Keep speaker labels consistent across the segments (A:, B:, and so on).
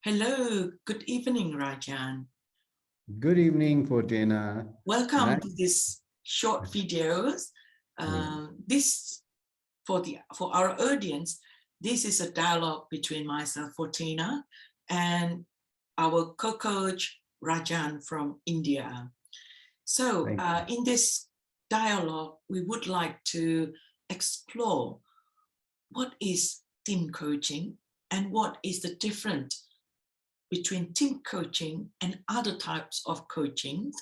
A: Hello, good evening, Rajan.
B: Good evening, Fourteena.
A: Welcome
B: Nice.
A: to this short videos. This for our audience, this is a dialogue between myself, Fourteena, and our co-coach Rajan from India. So in this dialogue, we would like to explore what is team coaching and what is the difference between team coaching and other types of coaching,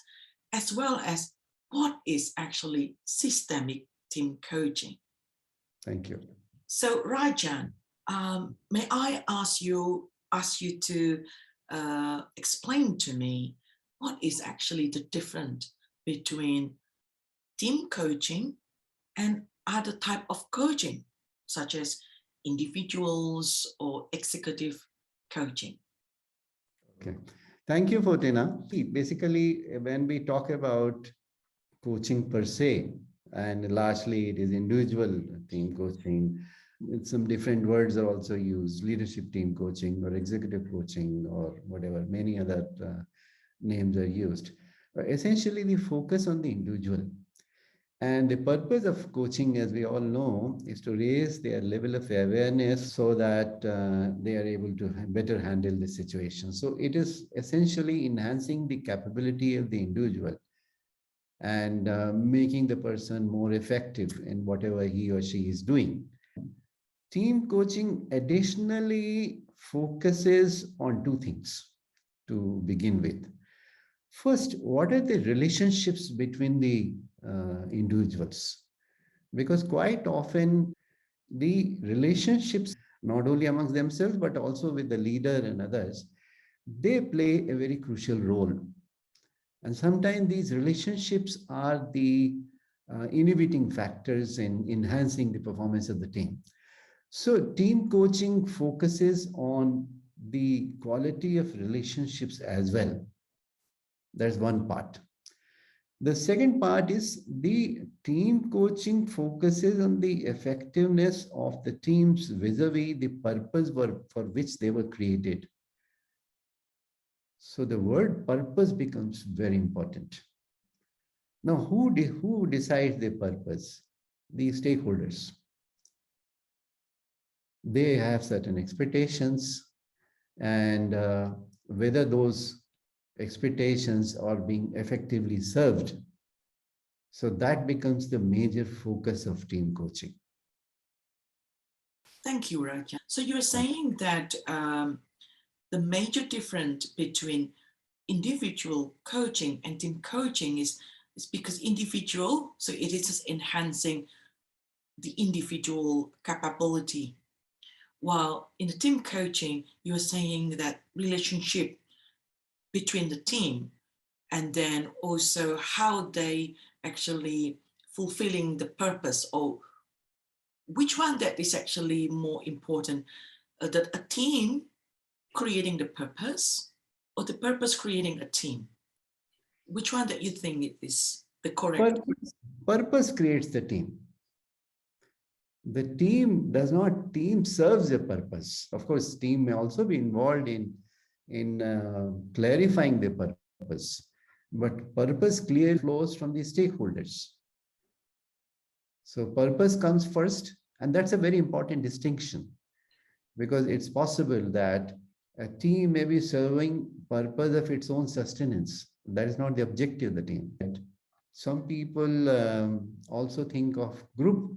A: as well as what is actually systemic team coaching.
B: Thank you.
A: So Rajan, may I ask you to explain to me what is actually the difference between team coaching and other type of coaching, such as individuals or executive coaching?
B: Okay. Thank you, Fourteena. Basically, when we talk about coaching per se, and largely it is individual team coaching, some different words are also used, leadership team coaching or executive coaching or whatever, many other names are used. Essentially, the focus on the individual. And the purpose of coaching, as we all know, is to raise their level of awareness so that they are able to better handle the situation. So it is essentially enhancing the capability of the individual and making the person more effective in whatever he or she is doing. Team coaching additionally focuses on two things to begin with. First, what are the relationships between the individuals? Because quite often the relationships, not only amongst themselves, but also with the leader and others, they play a very crucial role. And sometimes these relationships are the inhibiting factors in enhancing the performance of the team. So team coaching focuses on the quality of relationships as well. That's one part. The second part is the team coaching focuses on the effectiveness of the teams vis-a-vis the purpose for which they were created. So the word purpose becomes very important. Now, who decides the purpose? The stakeholders. They have certain expectations, and whether those expectations are being effectively served. So that becomes the major focus of team coaching.
A: Thank you, Rajan. So you're saying that the major difference between individual coaching and team coaching is because individual, so it is just enhancing the individual capability. While in the team coaching, you're saying that relationship between the team and then also how they actually fulfilling the purpose, or which one that is actually more important, that a team creating the purpose or the purpose creating a team? Which one that you think is the correct?
B: Purpose creates the team. The team serves a purpose. Of course, team may also be involved in clarifying the purpose, but purpose clearly flows from the stakeholders. So purpose comes first, and that's a very important distinction, because it's possible that a team may be serving purpose of its own sustenance. That is not the objective of the team. Some people also think of group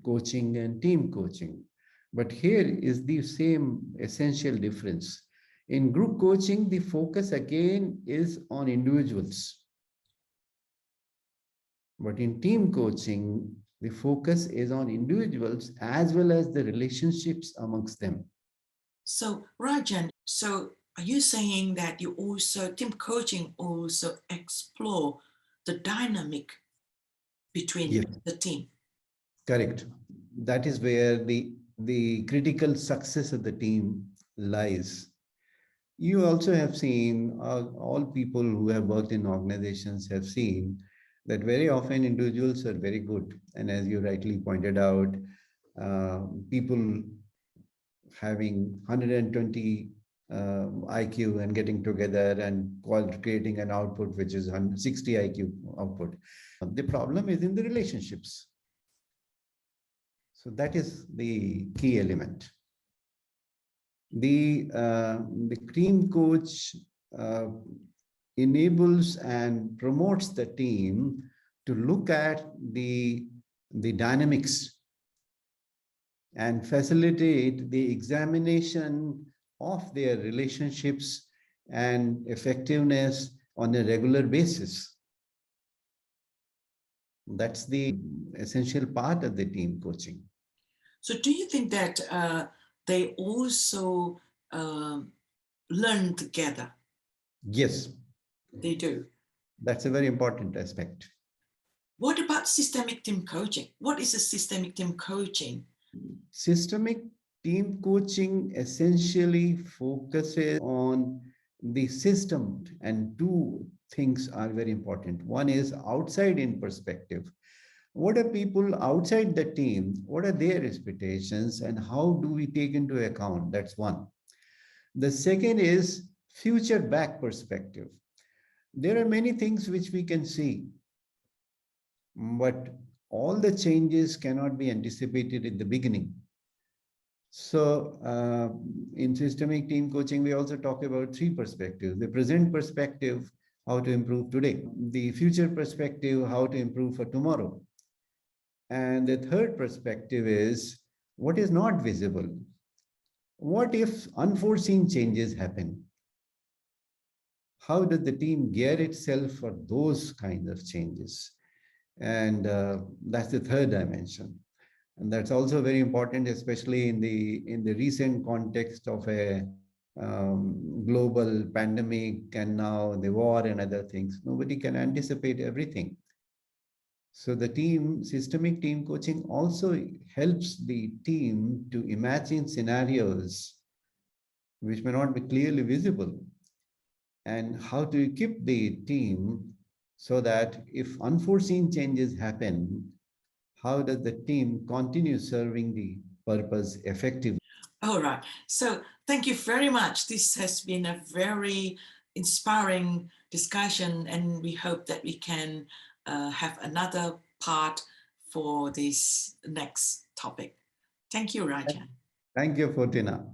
B: coaching and team coaching. But here is the same essential difference. In group coaching, the focus again is on individuals. But in team coaching, the focus is on individuals as well as the relationships amongst them.
A: So Rajan, so are you saying that you also, team coaching also explore the dynamic between the team?
B: Correct. That is where the critical success of the team lies. You also have seen, all people who have worked in organizations have seen that very often individuals are very good. And as you rightly pointed out, people having 120 IQ and getting together and creating an output which is 160 IQ output. The problem is in the relationships. So that is the key element. The team coach enables and promotes the team to look at the dynamics and facilitate the examination of their relationships and effectiveness on a regular basis. That's the essential part of the team coaching.
A: So do you think that they also learn together?
B: Yes.
A: They do.
B: That's a very important aspect.
A: What about systemic team coaching? What is a systemic team coaching?
B: Systemic team coaching essentially focuses on the system, and two things are very important. One is outside in perspective. What are people outside the team? What are their expectations and how do we take into account? That's one. The second is future back perspective. There are many things which we can see, but all the changes cannot be anticipated in the beginning. So in systemic team coaching, we also talk about three perspectives: the present perspective, how to improve today; the future perspective, how to improve for tomorrow; and the third perspective is what is not visible. What if unforeseen changes happen? How does the team gear itself for those kinds of changes? And that's the third dimension. And that's also very important, especially in the recent context of a global pandemic and now the war and other things. Nobody can anticipate everything. So the systemic team coaching also helps the team to imagine scenarios which may not be clearly visible, and how to equip the team so that if unforeseen changes happen, how does the team continue serving the purpose effectively?
A: All right. So thank you very much. This has been a very inspiring discussion, and we hope that we can have another part for this next topic. Thank you, Rajan.
B: Thank you, Fourteena.